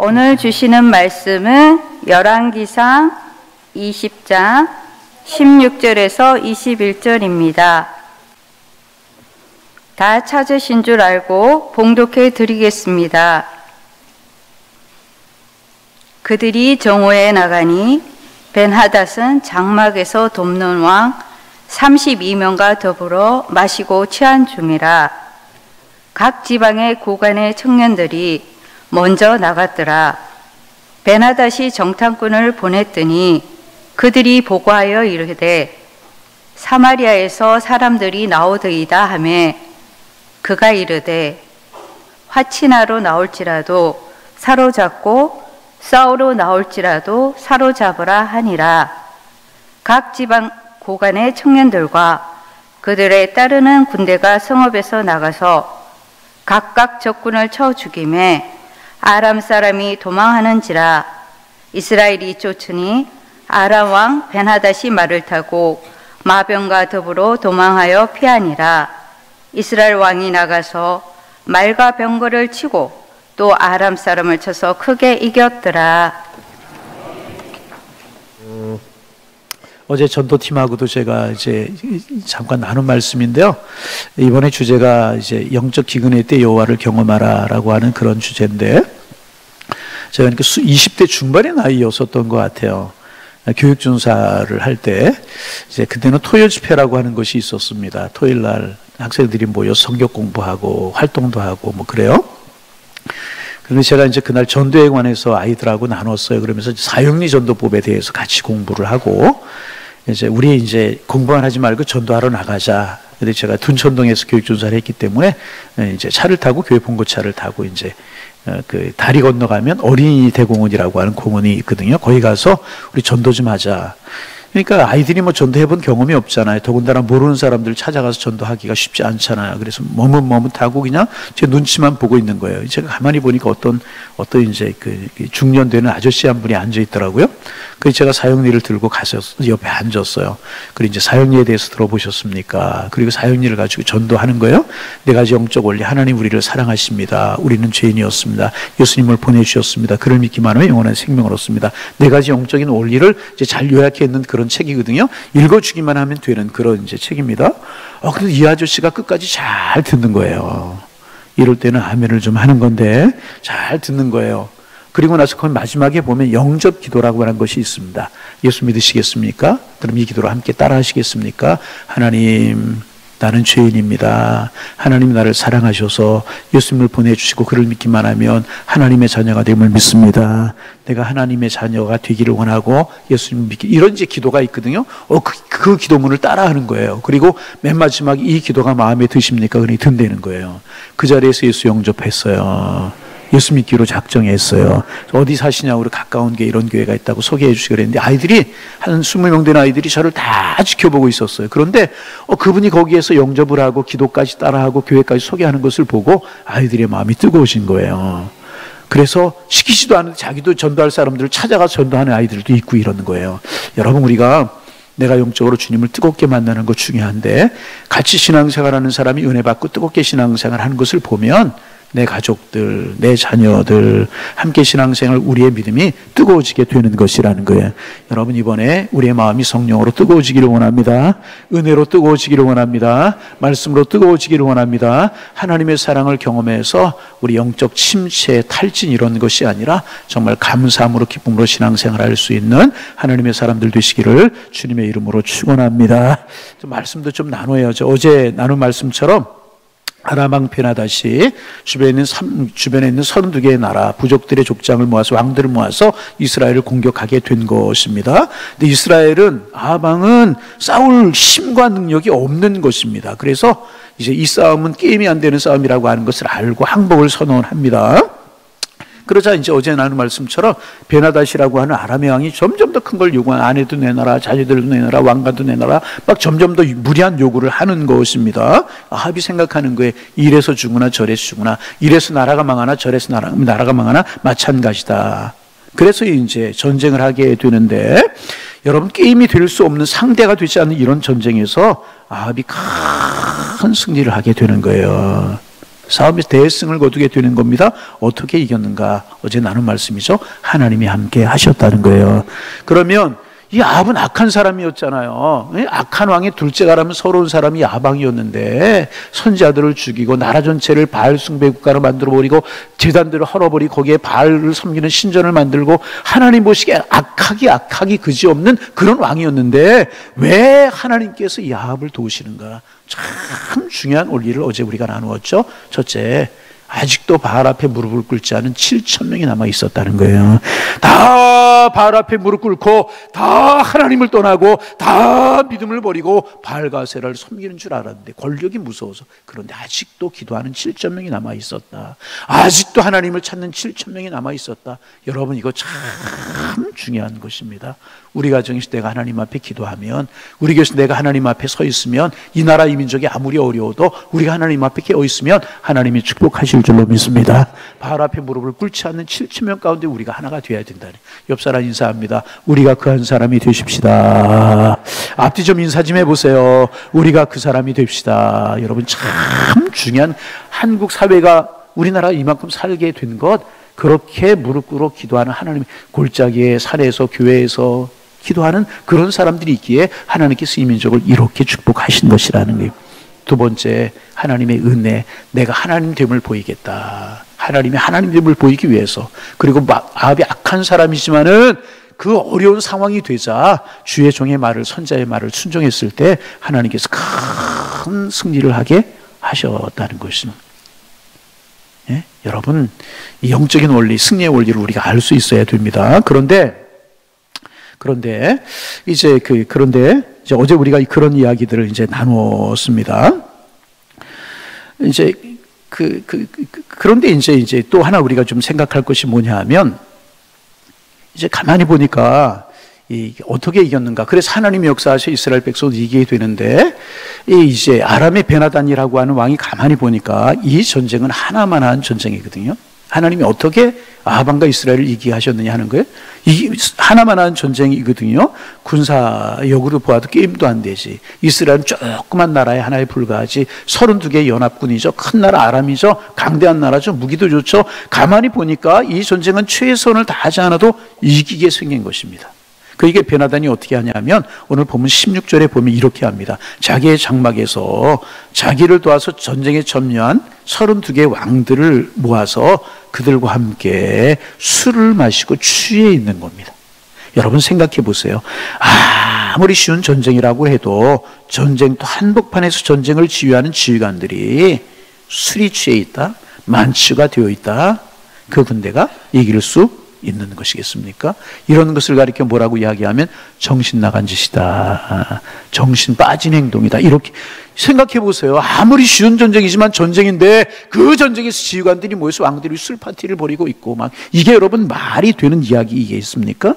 오늘 주시는 말씀은 열왕기상 20장 16절에서 21절입니다. 다 찾으신 줄 알고 봉독해 드리겠습니다. 그들이 정오에 나가니 벤하닷은 장막에서 돕는 왕 32명과 더불어 마시고 취한 중이라. 각 지방의 고관의 청년들이 먼저 나갔더라. 벤하닷이 정탐꾼을 보냈더니 그들이 보고하여 이르되 사마리아에서 사람들이 나오더이다 하매 그가 이르되 화친하러 나올지라도 사로잡고 싸우러 나올지라도 사로잡으라 하니라. 각 지방 고관의 청년들과 그들의 따르는 군대가 성읍에서 나가서 각각 적군을 쳐 죽이매 아람 사람이 도망하는지라. 이스라엘이 쫓으니 아람 왕 벤하닷이 말을 타고 마병과 더불어 도망하여 피하니라. 이스라엘 왕이 나가서 말과 병거를 치고 또 아람 사람을 쳐서 크게 이겼더라. 어제 전도팀하고도 제가 이제 잠깐 나눈 말씀인데요. 이번에 주제가 이제 영적 기근의 때 여호와를 경험하라라고 하는 그런 주제인데, 제가 20대 중반의 나이였었던 것 같아요. 교육준사를 할 때, 이제 그때는 토요일 집회라고 하는 것이 있었습니다. 토요일 날 학생들이 모여 성경 공부하고 활동도 하고 뭐 그래요. 그런데 제가 이제 그날 전도에 관해서 아이들하고 나눴어요. 그러면서 사형리 전도법에 대해서 같이 공부를 하고, 이제 우리 이제 공부만 하지 말고 전도하러 나가자. 근데 제가 둔천동에서 교육준사를 했기 때문에 이제 차를 타고 교회 봉고차를 타고 이제 그 다리 건너가면 어린이 대공원이라고 하는 공원이 있거든요. 거기 가서 우리 전도 좀 하자. 그러니까 아이들이 뭐 전도해본 경험이 없잖아요. 더군다나 모르는 사람들 찾아가서 전도하기가 쉽지 않잖아요. 그래서 머뭇머뭇하고 그냥 제 눈치만 보고 있는 거예요. 제가 가만히 보니까 어떤 이제 그 중년 되는 아저씨 한 분이 앉아 있더라고요. 그래서 제가 사형리를 들고 가서 옆에 앉았어요. 그리고 이제 사형리에 대해서 들어보셨습니까? 그리고 사형리를 가지고 전도하는 거예요. 네 가지 영적 원리. 하나님 우리를 사랑하십니다. 우리는 죄인이었습니다. 예수님을 보내주셨습니다. 그를 믿기만 하면 영원한 생명을 얻습니다. 네 가지 영적인 원리를 이제 잘 요약해 있는 그런 책이거든요. 읽어주기만 하면 되는 그런 이제 책입니다. 근데 이 아저씨가 끝까지 잘 듣는 거예요. 이럴 때는 아멘을 좀 하는 건데 잘 듣는 거예요. 그리고 나서 그 마지막에 보면 영접 기도라고 하는 것이 있습니다. 예수 믿으시겠습니까? 그럼 이 기도를 함께 따라 하시겠습니까? 하나님, 나는 죄인입니다. 하나님 나를 사랑하셔서 예수님을 보내주시고 그를 믿기만 하면 하나님의 자녀가 됨을 믿습니다. 내가 하나님의 자녀가 되기를 원하고 예수님을 믿기, 이런 이제 기도가 있거든요. 그 기도문을 따라하는 거예요. 그리고 맨 마지막에 이 기도가 마음에 드십니까? 그러니 든다는 거예요. 그 자리에서 예수 영접했어요. 예수 믿기로 작정했어요. 어디 사시냐고 우리 가까운 게 이런 교회가 있다고 소개해 주시고 그랬는데 아이들이 한 20명 된 아이들이 저를 다 지켜보고 있었어요. 그런데 그분이 거기에서 영접을 하고 기도까지 따라하고 교회까지 소개하는 것을 보고 아이들의 마음이 뜨거워진 거예요. 그래서 시키지도 않는데 자기도 전도할 사람들을 찾아가서 전도하는 아이들도 있고 이러는 거예요. 여러분, 우리가 내가 영적으로 주님을 뜨겁게 만나는 거 중요한데 같이 신앙생활하는 사람이 은혜 받고 뜨겁게 신앙생활하는 것을 보면 내 가족들, 내 자녀들, 함께 신앙생활, 우리의 믿음이 뜨거워지게 되는 것이라는 거예요. 여러분, 이번에 우리의 마음이 성령으로 뜨거워지기를 원합니다. 은혜로 뜨거워지기를 원합니다. 말씀으로 뜨거워지기를 원합니다. 하나님의 사랑을 경험해서 우리 영적 침체, 탈진 이런 것이 아니라 정말 감사함으로 기쁨으로 신앙생활할 수 있는 하나님의 사람들 되시기를 주님의 이름으로 축원합니다. 말씀도 좀 나눠야죠. 어제 나눈 말씀처럼 아람 왕 벤하닷이 주변에 있는 32개의 나라 부족들의 족장을 모아서 왕들을 모아서 이스라엘을 공격하게 된 것입니다. 근데 이스라엘은 아람 왕은 싸울 힘과 능력이 없는 것입니다. 그래서 이제 이 싸움은 게임이 안 되는 싸움이라고 하는 것을 알고 항복을 선언합니다. 그러자 이제 어제 나눈 말씀처럼 벤하닷이라고 하는 아람의 왕이 점점 더 큰 걸 요구한, 아내도 내놔라, 자녀들도 내놔라, 왕관도 내놔라, 막 점점 더 무리한 요구를 하는 것입니다. 아합이 생각하는 거에 이래서 죽으나 저래서 죽으나, 이래서 나라가 망하나 저래서 나라가 망하나 마찬가지다. 그래서 이제 전쟁을 하게 되는데, 여러분, 게임이 될 수 없는, 상대가 되지 않는 이런 전쟁에서 아합이 큰 승리를 하게 되는 거예요. 싸움에서 대승을 거두게 되는 겁니다. 어떻게 이겼는가? 어제 나눈 말씀이죠. 하나님이 함께 하셨다는 거예요. 그러면 이 아합은 악한 사람이었잖아요. 악한 왕의 둘째가라면 서러운 사람이 야방이었는데 선지자들을 죽이고 나라 전체를 바알 숭배 국가로 만들어버리고 제단들을 헐어버리고 거기에 바알을 섬기는 신전을 만들고 하나님 보시기에 악하기 그지없는 그런 왕이었는데 왜 하나님께서 이 아합을 도우시는가? 참 중요한 원리를 어제 우리가 나누었죠. 첫째, 아직도 바알 앞에 무릎을 꿇지 않은 7,000명이 남아 있었다는 거예요. 다 바알 앞에 무릎 꿇고 다 하나님을 떠나고 다 믿음을 버리고 바알과 아세라를 섬기는 줄 알았는데 권력이 무서워서. 그런데 아직도 기도하는 7,000명이 남아 있었다. 아직도 하나님을 찾는 7,000명이 남아 있었다. 여러분, 이거 참 중요한 것입니다. 우리 가정에서 내가 하나님 앞에 기도하면, 우리 교회에서 내가 하나님 앞에 서 있으면, 이 나라 이 민족이 아무리 어려워도 우리가 하나님 앞에 깨어 있으면 하나님이 축복하실 줄로 믿습니다. 바알 앞에 무릎을 꿇지 않는 7,000명 가운데 우리가 하나가 되어야 된다니. 옆 사람 인사합니다. 우리가 그 한 사람이 되십시다. 앞뒤 좀 인사 좀 해보세요. 우리가 그 사람이 됩시다. 여러분, 참 중요한, 한국 사회가 우리나라 이만큼 살게 된 것, 그렇게 무릎 꿇어 기도하는 하나님, 골짜기에 산에서 교회에서 기도하는 그런 사람들이 있기에 하나님께서 이 민족을 이렇게 축복하신 것이라는 거예요. 두 번째, 하나님의 은혜. 내가 하나님됨을 보이겠다. 하나님의 하나님됨을 보이기 위해서. 그리고 아합이 악한 사람이지만은 그 어려운 상황이 되자 주의 종의 말을, 선자의 말을 순종했을 때 하나님께서 큰 승리를 하게 하셨다는 것입니다. 예? 여러분, 이 영적인 원리, 승리의 원리를 우리가 알 수 있어야 됩니다. 그런데 이제 어제 우리가 그런 이야기들을 이제 나누었습니다. 그런데 이제 또 하나 우리가 좀 생각할 것이 뭐냐 하면, 이제 가만히 보니까 어떻게 이겼는가? 그래서 하나님이 역사하셔 이스라엘 백성을 이기게 되는데, 이제 아람의 베나단이라고 하는 왕이 가만히 보니까 이 전쟁은 하나만한 전쟁이거든요. 하나님이 어떻게 아합과 이스라엘을 이기게 하셨느냐 하는 거예요. 이 하나만한 전쟁이거든요. 군사력으로 보아도 게임도 안 되지. 이스라엘은 조그만 나라에 하나에 불과하지. 32개의 연합군이죠. 큰 나라 아람이죠. 강대한 나라죠. 무기도 좋죠. 가만히 보니까 이 전쟁은 최선을 다하지 않아도 이기게 생긴 것입니다. 그게 베나단이 어떻게 하냐면, 오늘 보면 16절에 보면 이렇게 합니다. 자기의 장막에서 자기를 도와서 전쟁에 참여한 32개의 왕들을 모아서 그들과 함께 술을 마시고 취해 있는 겁니다. 여러분 생각해 보세요. 아무리 쉬운 전쟁이라고 해도 전쟁도 한복판에서 전쟁을 지휘하는 지휘관들이 술이 취해 있다, 만취가 되어 있다, 그 군대가 이길 수 있는 것이겠습니까? 이런 것을 가리켜 뭐라고 이야기하면 정신 나간 짓이다, 정신 빠진 행동이다, 이렇게 생각해 보세요. 아무리 쉬운 전쟁이지만 전쟁인데 그 전쟁에서 지휘관들이 모여서 왕들이 술 파티를 벌이고 있고 막, 이게 여러분 말이 되는 이야기이겠습니까?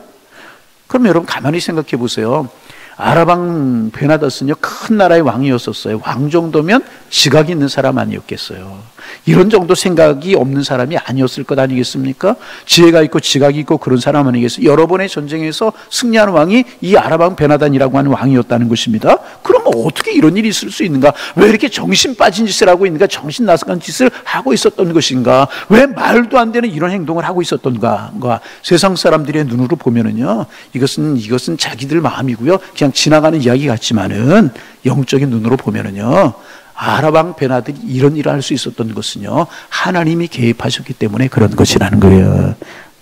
그럼 여러분 가만히 생각해 보세요. 아랍왕 베나다스는요, 큰 나라의 왕이었었어요. 왕 정도면 지각이 있는 사람 아니었겠어요. 이런 정도 생각이 없는 사람이 아니었을 것 아니겠습니까? 지혜가 있고 지각이 있고 그런 사람 아니겠어요? 여러 번의 전쟁에서 승리하는 왕이 이 아랍왕 베나단이라고 하는 왕이었다는 것입니다. 그러면 어떻게 이런 일이 있을 수 있는가? 왜 이렇게 정신 빠진 짓을 하고 있는가? 정신 나간 짓을 하고 있었던 것인가? 왜 말도 안 되는 이런 행동을 하고 있었던가? 세상 사람들의 눈으로 보면은요, 이것은 자기들 마음이고요, 그냥 지나가는 이야기 같지만은 영적인 눈으로 보면은요, 아랍왕 베나단이 이런 일을 할 수 있었던 것은요, 하나님이 개입하셨기 때문에 그런 것이라는 거예요.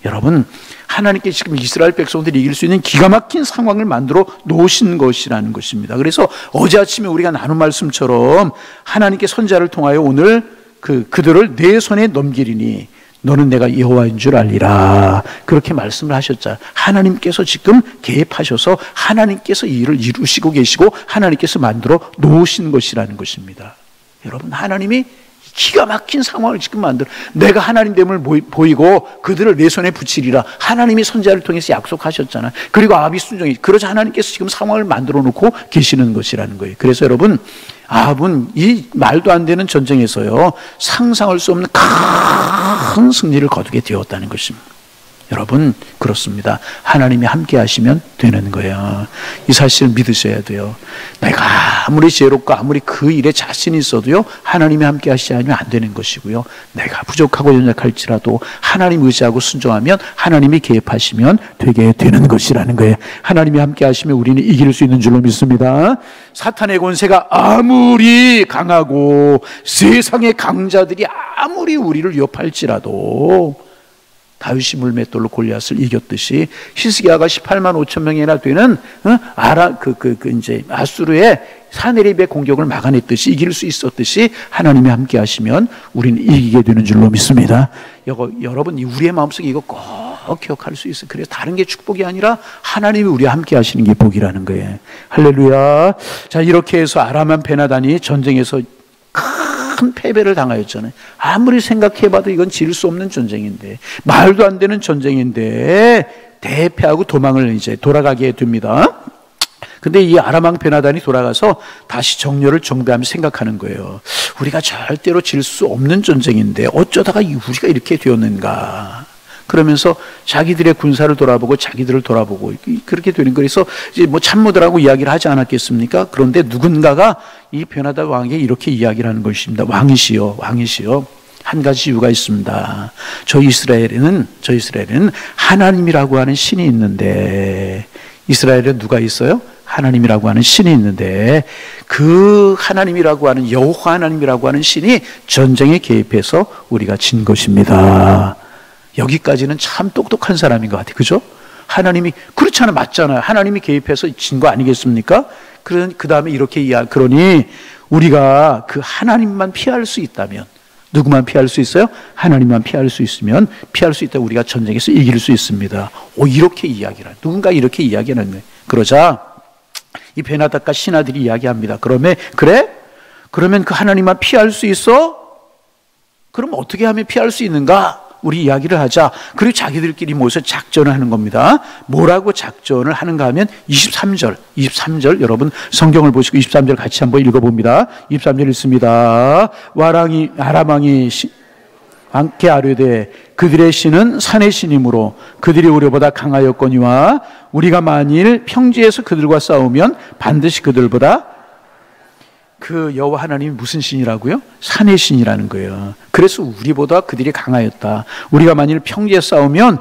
여러분, 하나님께 지금 이스라엘 백성들이 이길 수 있는 기가 막힌 상황을 만들어 놓으신 것이라는 것입니다. 그래서 어제 아침에 우리가 나눈 말씀처럼 하나님께 선지자를 통하여 오늘 그들을 내 손에 넘기리니 너는 내가 여호와인 줄 알리라, 그렇게 말씀을 하셨잖아요. 하나님께서 지금 개입하셔서 하나님께서 이 일을 이루시고 계시고 하나님께서 만들어 놓으신 것이라는 것입니다. 여러분, 하나님이 기가 막힌 상황을 지금 만들어, 내가 하나님됨을 보이고 그들을 내 손에 붙이리라, 하나님이 선지자를 통해서 약속하셨잖아요. 그리고 아합이 순종이, 그러자 하나님께서 지금 상황을 만들어 놓고 계시는 것이라는 거예요. 그래서 여러분, 아합은 이 말도 안 되는 전쟁에서요, 상상할 수 없는 큰 승리를 거두게 되었다는 것입니다. 여러분 그렇습니다. 하나님이 함께 하시면 되는 거예요. 이 사실을 믿으셔야 돼요. 내가 아무리 지혜롭고 아무리 그 일에 자신이 있어도요, 하나님이 함께 하시지 않으면 안 되는 것이고요. 내가 부족하고 연약할지라도 하나님 의지하고 순종하면 하나님이 개입하시면 되게 되는 것이라는 거예요. 하나님이 함께 하시면 우리는 이길 수 있는 줄로 믿습니다. 사탄의 권세가 아무리 강하고 세상의 강자들이 아무리 우리를 위협할지라도 다윗이 물맷돌로 골리앗을 이겼듯이 히스기야가 18만 5천 명이나 되는 이제 아수르의 사네립의 공격을 막아냈듯이 이길 수 있었듯이 하나님이 함께 하시면 우리는 이기게 되는 줄로 믿습니다. 여러분 우리의 마음속에 이거 꼭 기억할 수 있어요. 그래서 다른 게 축복이 아니라 하나님이 우리와 함께 하시는 게 복이라는 거예요. 할렐루야. 자, 이렇게 해서 아람한 베나단이 전쟁에서 큰 패배를 당하였잖아요. 아무리 생각해봐도 이건 질 수 없는 전쟁인데, 말도 안 되는 전쟁인데 대패하고 도망을 이제 돌아가게 됩니다. 근데 이 아람 왕 베나단이 돌아가서 다시 정렬을 정비하며 생각하는 거예요. 우리가 절대로 질 수 없는 전쟁인데 어쩌다가 우리가 이렇게 되었는가. 그러면서 자기들의 군사를 돌아보고 자기들을 돌아보고 그렇게 되는 거예요. 그래서 이제 뭐 참모들하고 이야기를 하지 않았겠습니까? 그런데 누군가가 이 베나단 왕에게 이렇게 이야기를 하는 것입니다. 왕이시여, 한 가지 이유가 있습니다. 저희 이스라엘에는 하나님이라고 하는 신이 있는데, 이스라엘에 누가 있어요? 하나님이라고 하는 신이 있는데, 그 하나님이라고 하는 여호와 하나님이라고 하는 신이 전쟁에 개입해서 우리가 진 것입니다. 여기까지는 참 똑똑한 사람인 것 같아요. 그죠? 하나님이, 그렇잖아요. 맞잖아요. 하나님이 개입해서 진 거 아니겠습니까? 그 다음에 이렇게 그러니 우리가 그 하나님만 피할 수 있다면, 누구만 피할 수 있어요? 하나님만 피할 수 있으면, 피할 수 있다. 우리가 전쟁에서 이길 수 있습니다. 이렇게 이야기를, 누군가 이렇게 이야기하는 거예요. 그러자 이 베나단과 신하들이 이야기합니다. 그러면 그 하나님만 피할 수 있어? 그럼 어떻게 하면 피할 수 있는가? 우리 이야기를 하자. 그리고 자기들끼리 모여서 작전을 하는 겁니다. 뭐라고 작전을 하는가 하면 23절 여러분 성경을 보시고 23절 같이 한번 읽어봅니다. 23절 읽습니다. 아람 왕이 왕께 아뢰되 그들의 신은 산의 신이므로 그들이 우리보다 강하였거니와 우리가 만일 평지에서 그들과 싸우면 반드시 그들보다, 그 여호와 하나님이 무슨 신이라고요? 산의 신이라는 거예요. 그래서 우리보다 그들이 강하였다. 우리가 만일 평지에 싸우면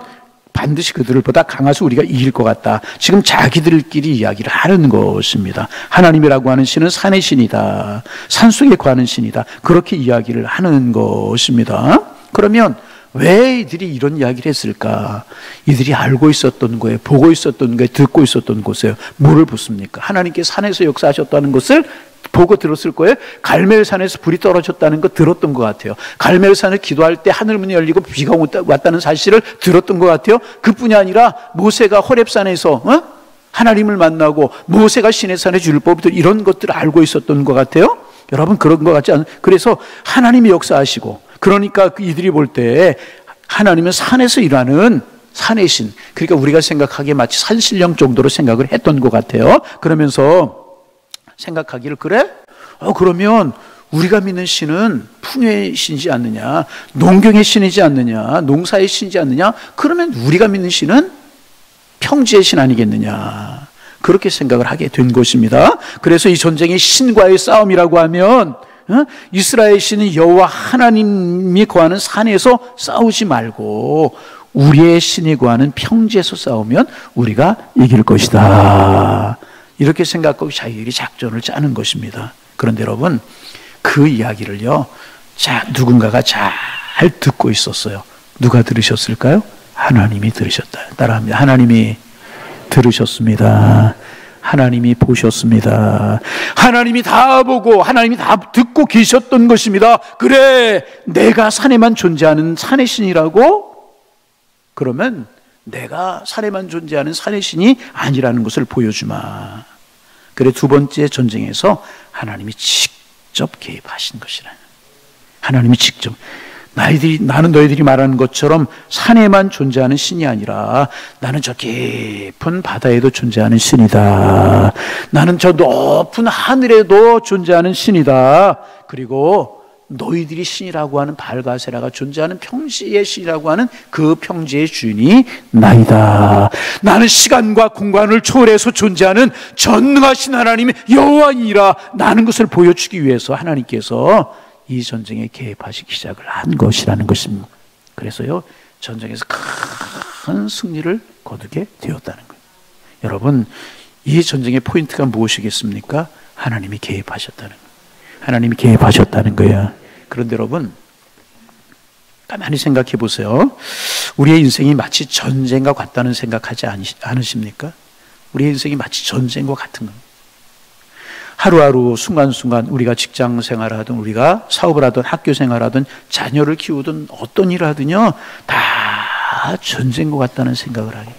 반드시 그들보다 강해서 우리가 이길 것 같다. 지금 자기들끼리 이야기를 하는 것입니다. 하나님이라고 하는 신은 산의 신이다. 산속에 거하는 신이다. 그렇게 이야기를 하는 것입니다. 그러면 왜 이들이 이런 이야기를 했을까? 이들이 알고 있었던 거예요. 보고 있었던 거예요. 듣고 있었던 곳이에요. 뭐를 보습니까? 하나님께 산에서 역사하셨다는 것을 보고 들었을 거예요. 갈멜산에서 불이 떨어졌다는 거 들었던 것 같아요. 갈멜산을 기도할 때 하늘문이 열리고 비가 왔다는 사실을 들었던 것 같아요. 그뿐이 아니라 모세가 호렙산에서 하나님을 만나고 모세가 시내산의 율법들 이런 것들을 알고 있었던 것 같아요. 여러분 그런 것 같지 않아요? 그래서 하나님이 역사하시고, 그러니까 이들이 볼 때 하나님은 산에서 일하는 산의 신, 그러니까 우리가 생각하기에 마치 산신령 정도로 생각을 했던 것 같아요. 그러면서 생각하기를, 그래? 그러면 우리가 믿는 신은 풍요의 신이지 않느냐, 농경의 신이지 않느냐, 농사의 신이지 않느냐, 그러면 우리가 믿는 신은 평지의 신 아니겠느냐, 그렇게 생각을 하게 된 것입니다. 그래서 이 전쟁이 신과의 싸움이라고 하면 이스라엘 신은 여호와 하나님이 거하는 산에서 싸우지 말고 우리의 신이 거하는 평지에서 싸우면 우리가 이길 것이다, 이렇게 생각하고 자기들이 작전을 짜는 것입니다. 그런데 여러분 그 이야기를요, 누군가가 잘 듣고 있었어요. 누가 들으셨을까요? 하나님이 들으셨다. 따라합니다. 하나님이 들으셨습니다. 하나님이 보셨습니다. 하나님이 다 보고 하나님이 다 듣고 계셨던 것입니다. 그래, 내가 산에만 존재하는 산의 신이라고? 그러면 내가 산에만 존재하는 산의 신이 아니라는 것을 보여주마. 그래, 두 번째 전쟁에서 하나님이 직접 개입하신 것이라. 하나님이 직접, 나는 너희들이 말하는 것처럼 산에만 존재하는 신이 아니라 나는 저 깊은 바다에도 존재하는 신이다. 나는 저 높은 하늘에도 존재하는 신이다. 그리고 너희들이 신이라고 하는 발가세라가 존재하는 평지의 신이라고 하는 그 평지의 주인이 나이다. 나는 시간과 공간을 초월해서 존재하는 전능하신 하나님의 여호와이니라. 나는 것을 보여주기 위해서 하나님께서 이 전쟁에 개입하시기 시작을 한 것이라는 것입니다. 그래서요, 전쟁에서 큰 승리를 거두게 되었다는 거예요. 여러분, 이 전쟁의 포인트가 무엇이겠습니까? 하나님이 개입하셨다는 거예요. 하나님이 개입하셨다는 거예요. 그런데 여러분, 가만히 생각해 보세요. 우리의 인생이 마치 전쟁과 같다는 생각하지 않으십니까? 우리의 인생이 마치 전쟁과 같은 겁니다. 하루하루 순간순간 우리가 직장 생활하든 우리가 사업을 하든 학교 생활하든 자녀를 키우든 어떤 일을 하든요, 다 전쟁과 같다는 생각을 하게.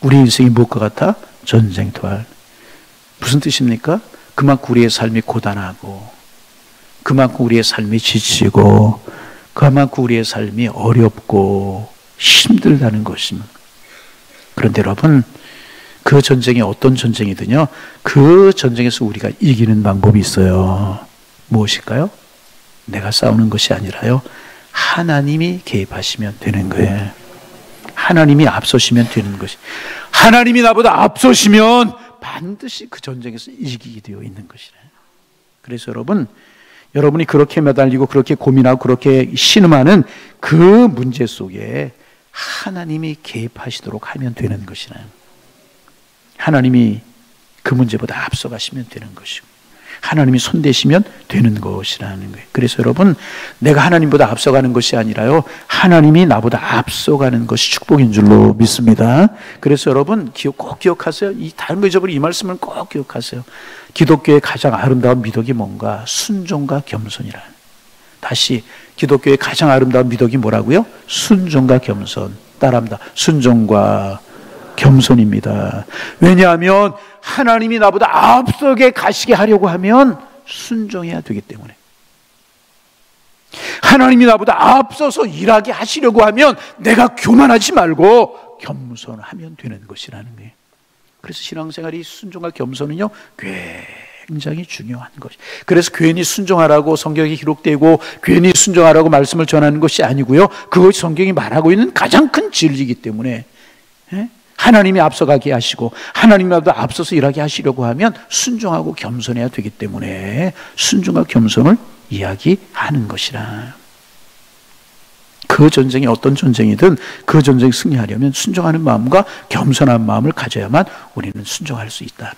우리 인생이 무엇과 같아? 전쟁터와. 무슨 뜻입니까? 그만큼 우리의 삶이 고단하고, 그만큼 우리의 삶이 지치고, 그만큼 우리의 삶이 어렵고 힘들다는 것입니다. 그런데 여러분, 그 전쟁이 어떤 전쟁이든요, 그 전쟁에서 우리가 이기는 방법이 있어요. 무엇일까요? 내가 싸우는 것이 아니라요, 하나님이 개입하시면 되는 거예요. 하나님이 앞서시면 되는 것이. 하나님이 나보다 앞서시면 반드시 그 전쟁에서 이기게 되어 있는 것이래. 그래서 여러분이 그렇게 매달리고 그렇게 고민하고 그렇게 신음하는 그 문제 속에 하나님이 개입하시도록 하면 되는 것이래. 하나님이 그 문제보다 앞서가시면 되는 것이고, 하나님이 손대시면 되는 것이라는 거예요. 그래서 여러분, 내가 하나님보다 앞서가는 것이 아니라요, 하나님이 나보다 앞서가는 것이 축복인 줄로 믿습니다. 그래서 여러분, 꼭 기억하세요. 이 다른 거 잊어버리고 이 말씀을 꼭 기억하세요. 기독교의 가장 아름다운 미덕이 뭔가? 순종과 겸손이라. 다시, 기독교의 가장 아름다운 미덕이 뭐라고요? 순종과 겸손. 따라합니다. 순종과 겸손입니다. 왜냐하면 하나님이 나보다 앞서게 가시게 하려고 하면 순종해야 되기 때문에, 하나님이 나보다 앞서서 일하게 하시려고 하면 내가 교만하지 말고 겸손하면 되는 것이라는 거예요. 그래서 신앙생활이 순종과 겸손은요, 굉장히 중요한 것이. 그래서 괜히 순종하라고 성경에 기록되고 괜히 순종하라고 말씀을 전하는 것이 아니고요, 그것이 성경이 말하고 있는 가장 큰 진리이기 때문에, 하나님이 앞서가게 하시고 하나님보다 앞서서 일하게 하시려고 하면 순종하고 겸손해야 되기 때문에 순종과 겸손을 이야기하는 것이라. 그 전쟁이 어떤 전쟁이든 그 전쟁에 승리하려면 순종하는 마음과 겸손한 마음을 가져야만 우리는 순종할 수 있다는.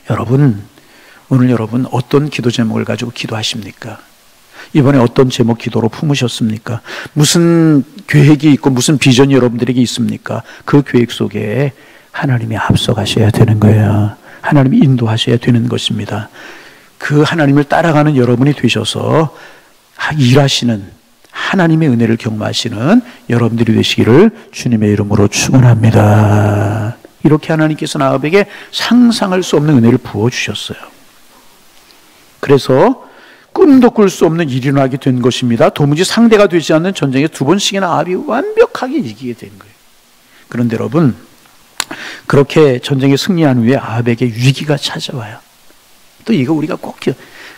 여러분, 오늘 여러분 어떤 기도 제목을 가지고 기도하십니까? 이번에 어떤 제목 기도로 품으셨습니까? 무슨 계획이 있고 무슨 비전이 여러분들에게 있습니까? 그 계획 속에 하나님이 앞서가셔야 되는 거예요. 하나님이 인도하셔야 되는 것입니다. 그 하나님을 따라가는 여러분이 되셔서 일하시는 하나님의 은혜를 경험하시는 여러분들이 되시기를 주님의 이름으로 축원합니다. 이렇게 하나님께서 아합에게 상상할 수 없는 은혜를 부어주셨어요. 그래서 꿈도 꿀 수 없는 일이 일어나게 된 것입니다. 도무지 상대가 되지 않는 전쟁에 두 번씩이나 아합이 완벽하게 이기게 된 거예요. 그런데 여러분, 그렇게 전쟁에 승리한 후에 아합에게 위기가 찾아와요. 또 이거 우리가 꼭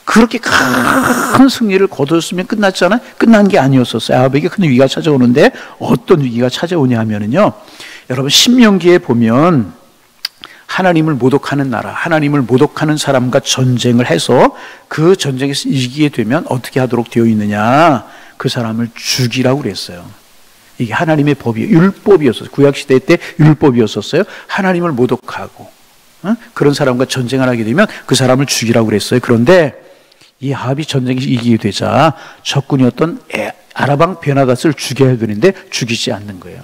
그렇게 큰 승리를 거뒀으면 끝났잖아요. 끝난 게 아니었었어요. 아합에게 큰 위기가 찾아오는데 어떤 위기가 찾아오냐 하면은요, 여러분 신명기에 보면 하나님을 모독하는 나라, 하나님을 모독하는 사람과 전쟁을 해서 그 전쟁에서 이기게 되면 어떻게 하도록 되어 있느냐, 그 사람을 죽이라고 그랬어요. 이게 하나님의 법이, 율법이었어요. 구약시대 때 율법이었었어요. 하나님을 모독하고 그런 사람과 전쟁을 하게 되면 그 사람을 죽이라고 그랬어요. 그런데 이 아합이 전쟁에서 이기게 되자 적군이었던 아람 베나닷을 죽여야 되는데 죽이지 않는 거예요.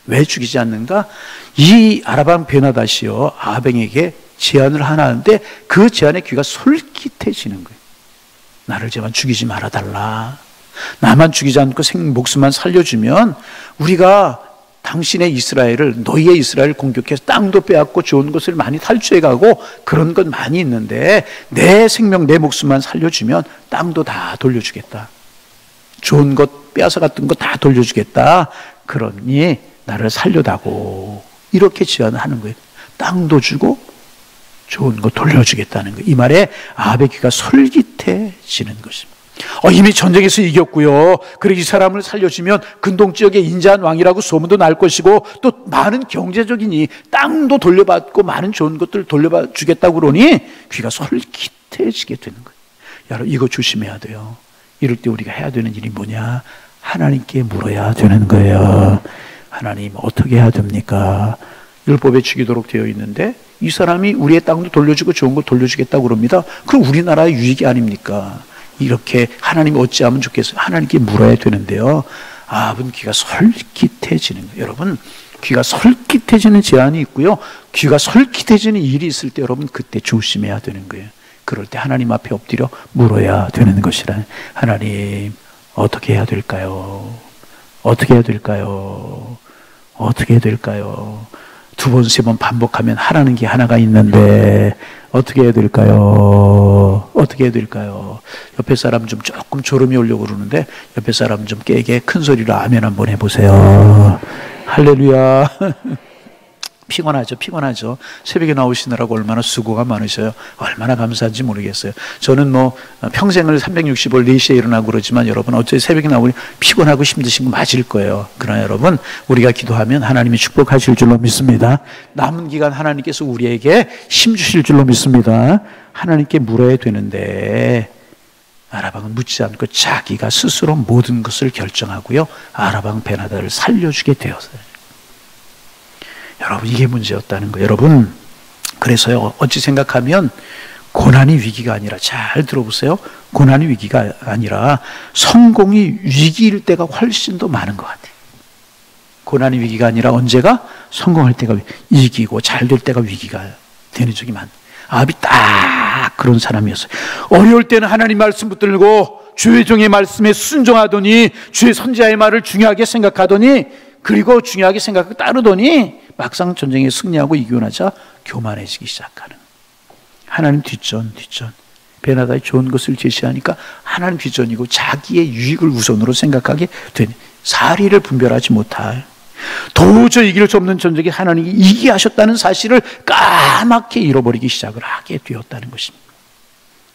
왜 죽이지 않는가? 이 아람 베나닷이요, 아합에게 제안을 하나 하는데 그 제안에 귀가 솔깃해지는 거예요. 나를 제발 죽이지 말아달라. 나만 죽이지 않고 목숨만 살려주면 우리가 당신의 이스라엘을, 너희의 이스라엘을 공격해서 땅도 빼앗고 좋은 것을 많이 탈취해가고 그런 건 많이 있는데 내 생명, 내 목숨만 살려주면 땅도 다 돌려주겠다. 좋은 것 빼앗아갔던 거 다 돌려주겠다. 그러니 나를 살려다고 이렇게 제안을 하는 거예요. 땅도 주고 좋은 거 돌려주겠다는 거예요. 이 말에 아합의 귀가 솔깃해지는 것입니다. 이미 전쟁에서 이겼고요. 그리고 이 사람을 살려주면 근동 지역의 인자한 왕이라고 소문도 날 것이고 또 많은 경제적인 땅도 돌려받고 많은 좋은 것들을 돌려주겠다고 그러니 귀가 솔깃해지게 되는 거예요. 여러분 이거 조심해야 돼요. 이럴 때 우리가 해야 되는 일이 뭐냐? 하나님께 물어야 되는 거예요. 하나님 어떻게 해야 됩니까? 율법에 죽이도록 되어 있는데 이 사람이 우리의 땅도 돌려주고 좋은 거 돌려주겠다고 그럽니다. 그럼 우리나라의 유익이 아닙니까? 이렇게 하나님 어찌하면 좋겠어요? 하나님께 물어야 되는데요. 여러분 귀가 솔깃해지는 거예요. 여러분 귀가 솔깃해지는 제한이 있고요. 귀가 솔깃해지는 일이 있을 때 여러분 그때 조심해야 되는 거예요. 그럴 때 하나님 앞에 엎드려 물어야 되는 것이라. 하나님 어떻게 해야 될까요? 어떻게 해야 될까요? 어떻게 해야 될까요? 2번, 3번 반복하면 하라는 게 하나가 있는데 어떻게 해야 될까요? 어떻게 해야 될까요? 옆에 사람 좀 조금 졸음이 오려고 그러는데 옆에 사람 좀 깨게 큰 소리로 아멘 한번 해보세요. 할렐루야. 피곤하죠. 새벽에 나오시느라고 얼마나 수고가 많으셔요. 얼마나 감사한지 모르겠어요. 저는 평생을 365일 4시에 일어나고 그러지만 여러분 어째 새벽에 나오니 피곤하고 힘드신 거 맞을 거예요. 그러나 여러분 우리가 기도하면 하나님이 축복하실 줄로 믿습니다. 남은 기간 하나님께서 우리에게 힘 주실 줄로 믿습니다. 하나님께 물어야 되는데 아라방은 묻지 않고 자기가 스스로 모든 것을 결정하고요. 아라방 베나다를 살려주게 되었어요. 여러분 이게 문제였다는 거예요. 여러분 그래서요 어찌 생각하면 고난이 위기가 아니라 잘 들어보세요. 고난이 위기가 아니라 성공이 위기일 때가 훨씬 더 많은 것 같아요. 고난이 위기가 아니라 언제가? 성공할 때가 이기고 잘 될 때가 위기가 되는 적이 많아요. 아합이 딱 그런 사람이었어요. 어려울 때는 하나님 말씀 붙들고 주의 종의 말씀에 순종하더니 주의 선지자의 말을 중요하게 생각하더니 그리고 중요하게 생각하고 따르더니 막상 전쟁에 승리하고 이기고 나자 교만해지기 시작하는. 하나님 뒷전. 베나다의 좋은 것을 제시하니까 하나님 뒷전이고 자기의 유익을 우선으로 생각하게 되니 사리를 분별하지 못할 도저히 이길 수 없는 전쟁에 하나님이 이기게 하셨다는 사실을 까맣게 잃어버리기 시작을 하게 되었다는 것입니다.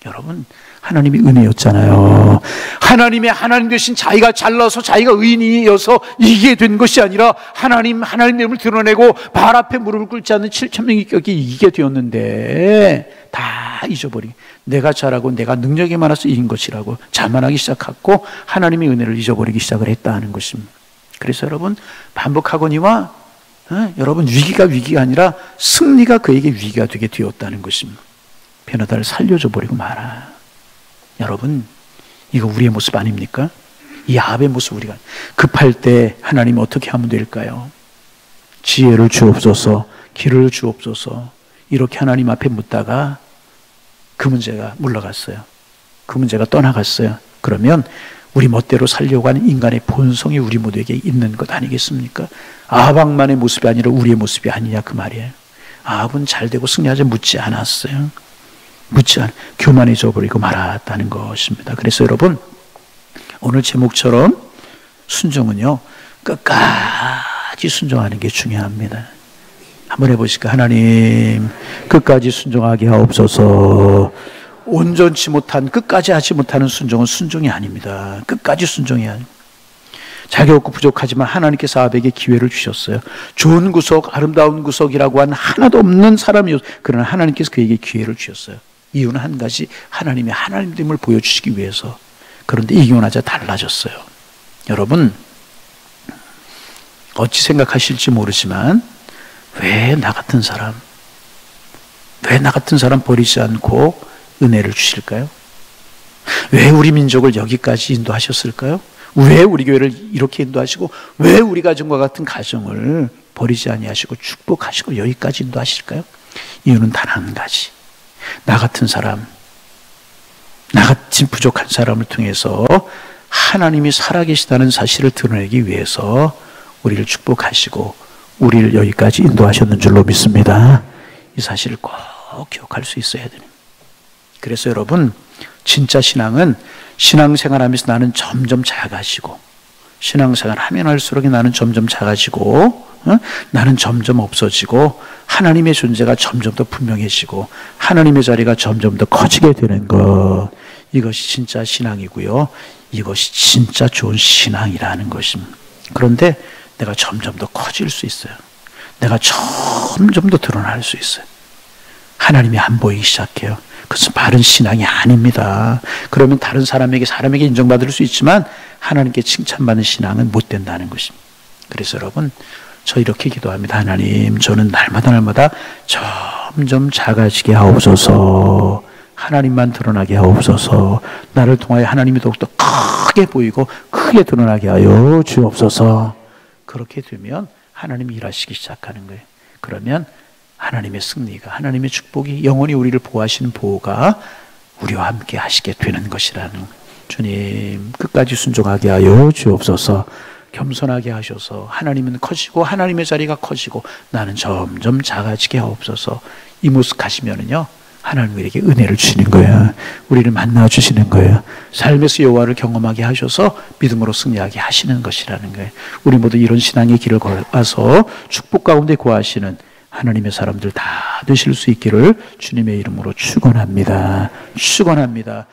여러분 하나님이 은혜였잖아요. 하나님 대신 자기가 잘나서 자기가 의인이어서 이기게 된 것이 아니라 하나님 이름을 드러내고 발 앞에 무릎을 꿇지 않는 7,000명이 격이 이기게 되었는데 다 잊어버리고 내가 잘하고 내가 능력이 많아서 이긴 것이라고 자만하기 시작하고 하나님의 은혜를 잊어버리기 시작을 했다는 것입니다. 그래서 여러분 반복하거니와 여러분 위기가 아니라 승리가 그에게 위기가 되게 되었다는 것입니다. 베나다를 살려줘 버리고 말아. 여러분 이거 우리의 모습 아닙니까? 이 아합의 모습. 우리가 급할 때 하나님 어떻게 하면 될까요? 지혜를 주옵소서, 길을 주옵소서 이렇게 하나님 앞에 묻다가 그 문제가 물러갔어요. 그 문제가 떠나갔어요. 그러면 우리 멋대로 살려고 하는 인간의 본성이 우리 모두에게 있는 것 아니겠습니까? 아합만의 모습이 아니라 우리의 모습이 아니냐 그 말이에요. 아합은 잘되고 승리하지 묻지 않았어요. 교만해져 버리고 말았다는 것입니다. 그래서 여러분 오늘 제목처럼 순종은요 끝까지 순종하는 게 중요합니다. 한번 해보실까? 하나님 끝까지 순종하게 하옵소서. 온전치 못한 끝까지 하지 못하는 순종은 순종이 아닙니다. 끝까지 순종해야 합니다. 자기 없고 부족하지만 하나님께서 아합에게 기회를 주셨어요. 좋은 구석, 아름다운 구석이라고 한 하나도 없는 사람이었어요. 그러나 하나님께서 그에게 기회를 주셨어요. 이유는 한 가지, 하나님의 하나님됨을 보여주시기 위해서. 그런데 이기고 나자 달라졌어요. 여러분 어찌 생각하실지 모르지만 왜 나 같은 사람 버리지 않고 은혜를 주실까요? 왜 우리 민족을 여기까지 인도하셨을까요? 왜 우리 교회를 이렇게 인도하시고 왜 우리 가정과 같은 가정을 버리지 아니하시고 축복하시고 여기까지 인도하실까요? 이유는 단 한 가지. 나 같은 사람, 나같이 부족한 사람을 통해서 하나님이 살아계시다는 사실을 드러내기 위해서 우리를 축복하시고 우리를 여기까지 인도하셨는 줄로 믿습니다. 이 사실을 꼭 기억할 수 있어야 됩니다. 그래서 여러분 진짜 신앙은 신앙생활하면서 나는 점점 작아지고 신앙생활 하면 할수록 나는 점점 작아지고 나는 점점 없어지고 하나님의 존재가 점점 더 분명해지고 하나님의 자리가 점점 더 커지게 되는 것. 이것이 진짜 신앙이고요. 이것이 진짜 좋은 신앙이라는 것입니다. 그런데 내가 점점 더 커질 수 있어요. 내가 점점 더 드러날 수 있어요. 하나님이 안 보이기 시작해요. 그것은 바른 신앙이 아닙니다. 그러면 다른 사람에게 인정받을 수 있지만 하나님께 칭찬받는 신앙은 못 된다는 것입니다. 그래서 여러분, 저 이렇게 기도합니다. 하나님, 저는 날마다 점점 작아지게 하옵소서. 하나님만 드러나게 하옵소서. 나를 통하여 하나님이 더욱더 크게 보이고 크게 드러나게 하여 주옵소서. 그렇게 되면 하나님이 일하시기 시작하는 거예요. 그러면 하나님의 승리가, 하나님의 축복이, 영원히 우리를 보호하시는 보호가 우리와 함께 하시게 되는 것이라는 거예요. 주님, 끝까지 순종하게 하여 주옵소서. 겸손하게 하셔서 하나님은 커지고 하나님의 자리가 커지고 나는 점점 작아지게 하옵소서. 이 모습 가시면은요, 하나님 우리에게 은혜를 주시는 거예요. 우리를 만나 주시는 거예요. 삶에서 여호와를 경험하게 하셔서 믿음으로 승리하게 하시는 것이라는 거예요. 우리 모두 이런 신앙의 길을 걸어서 축복 가운데 거하시는 하나님의 사람들 다 되실 수 있기를 주님의 이름으로 축원합니다. 축원합니다.